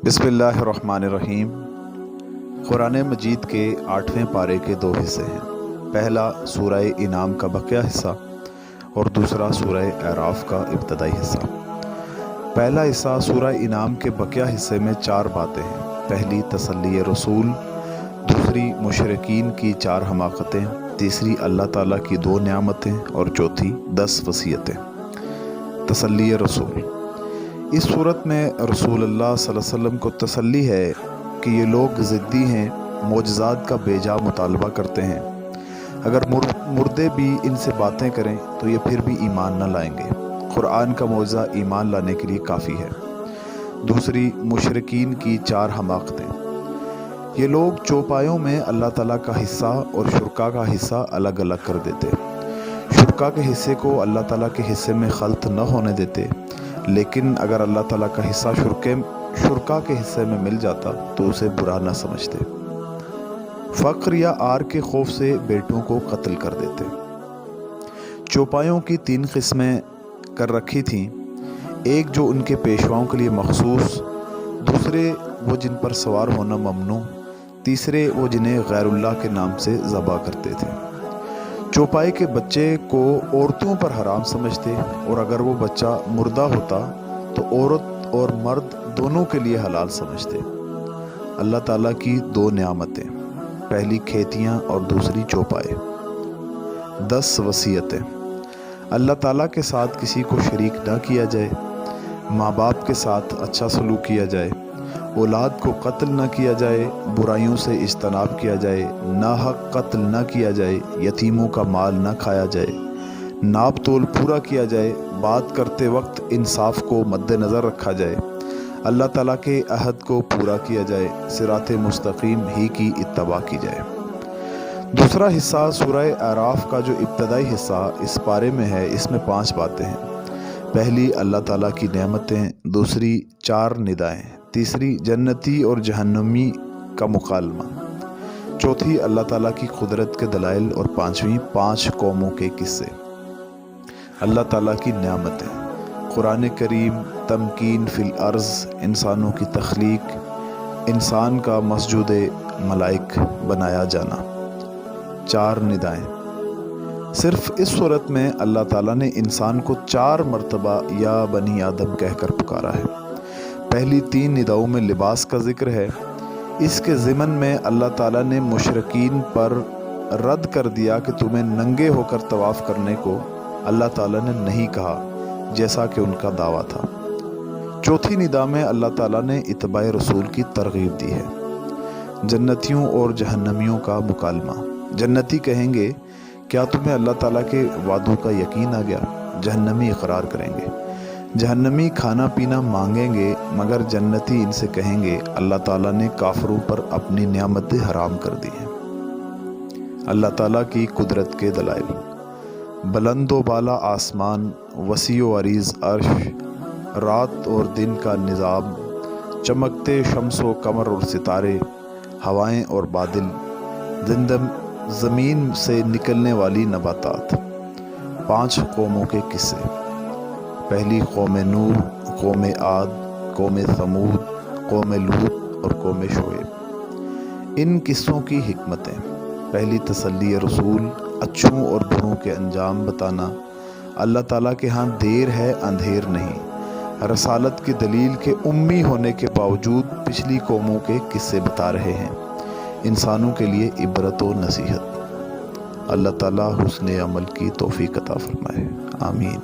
बिस्मिल्लाहिर्रहमानिर्रहीम। कुरान मजीद के 8वें पारे के दो हिस्से हैं। पहला सूरह इनाम का बकिया हिस्सा और दूसरा सूरह आराफ का इब्तदाई हिस्सा। पहला हिस्सा सूरह इनाम के बकिया हिस्से में 4 बातें हैं। पहली तसल्ली रसूल, दूसरी मुशरिकीन की 4 हमाकतें, तीसरी अल्लाह ताला की 2 नियामतें और चौथी 10 वसीयतें। तसल्ली रसूल। इस सूरत में रसूलुल्लाह सल्लल्लाहु अलैहि वसल्लम को तसल्ली है कि ये लोग ज़िद्दी हैं, मोजज़ात का बेजा मुतालबा करते हैं। अगर मुर्दे भी इनसे बातें करें तो ये फिर भी ईमान न लाएंगे। कुरान का मौज़ा ईमान लाने के लिए काफ़ी है। दूसरी, मुशरिकीन की 4 हमाकतें। ये लोग चौपायों में अल्लाह ताला का हिस्सा और शुरका का हिस्सा अलग अलग कर देते। शुरका के हिस्से को अल्लाह ताला के हिस्से में खल्त न होने देते, लेकिन अगर अल्लाह ताला का हिस्सा शुरका के हिस्से में मिल जाता तो उसे बुरा न समझते। फ़क्र या आर के खौफ से बेटों को कत्ल कर देते। चौपायों की 3 किस्में कर रखी थीं। एक जो उनके पेशवाओं के लिए मखसूस, दूसरे वो जिन पर सवार होना ममनू, तीसरे वो जिन्हें गैरुल्लाह के नाम से ज़बा करते थे। चौपाई के बच्चे को औरतों पर हराम समझते और अगर वो बच्चा मुर्दा होता तो औरत और मर्द दोनों के लिए हलाल समझते। अल्लाह ताला की 2 नियामतें, पहली खेतियाँ और दूसरी चौपाए। 10 वसीयतें। अल्लाह ताला के साथ किसी को शरीक न किया जाए, माँ बाप के साथ अच्छा सलूक किया जाए, औलाद को कत्ल न किया जाए, बुराइयों से इज्तनाब किया जाए, नाहक कत्ल न किया जाए, यतीमों का माल न खाया जाए, नाप तोल पूरा किया जाए, बात करते वक्त इंसाफ को मद्देनज़र रखा जाए, अल्लाह ताला के अहद को पूरा किया जाए, सिराते मुस्तकीम ही की इत्तबा की जाए। दूसरा हिस्सा सूरह आराफ का जो इब्तदाई हिस्सा इस पारे में है, इसमें 5 बातें हैं। पहली अल्लाह ताला की नेमतें, दूसरी 4 निदाएँ, तीसरी जन्नती और जहन्नमी का मुकालमा, चौथी अल्लाह ताला की कुदरत के दलाइल और पांचवी 5 कौमों के किस्से। अल्लाह ताला की नेमतें। कुरान करीम, तमकीन फिल अर्ज़, इंसानों की तख्लीक, इंसान का मस्जूद मलाइक बनाया जाना। 4 निदाएँ। सिर्फ इस सूरत में अल्लाह ताला ने इंसान को 4 मरतबा या बनी आदम कहकर पुकारा है। पहली 3 निदाओं में लिबास का जिक्र है। इसके ज़िमन में अल्लाह ताला ने मुशरिकीन पर रद्द कर दिया कि तुम्हें नंगे होकर तवाफ़ करने को अल्लाह ताला ने नहीं कहा, जैसा कि उनका दावा था। चौथी निदा में अल्लाह ताला ने इत्बाए रसूल की तरगीब दी है। जन्नतियों और जहन्नमियों का मुकालमा। जन्नती कहेंगे, क्या तुम्हें अल्लाह ताला के वादों का यकीन आ गया? जहन्नमी इकरार करेंगे। जहन्नमी खाना पीना मांगेंगे, मगर जन्नती इनसे कहेंगे, अल्लाह ताला ने काफिरों पर अपनी नियामतें हराम कर दी हैं। अल्लाह ताला की कुदरत के दलाइल। बुलंदो बाला आसमान, वसीओ अरीज़ अर्श, रात और दिन का निज़ाम, चमकते शम्सो कमर और सितारे, हवाएं और बादल, ज़मीन से निकलने वाली नबातात। 5 कौमों के किस्से। पहली कौम नूह, कौम आद, कौम समूद, कौम लूत और कौम शुएब। इन किस्सों की हिकमतें। पहली तसल्ली रसूल, अच्छों और बुरों के अंजाम बताना। अल्लाह ताला के यहाँ देर है, अंधेर नहीं। रसालत की दलील के उम्मी होने के बावजूद पिछली कौमों के किस्से बता रहे हैं, इंसानों के लिए इबरत व नसीहत। अल्लाह ताला हुस्न अमल की तौफीक अता फरमाए। आमीन।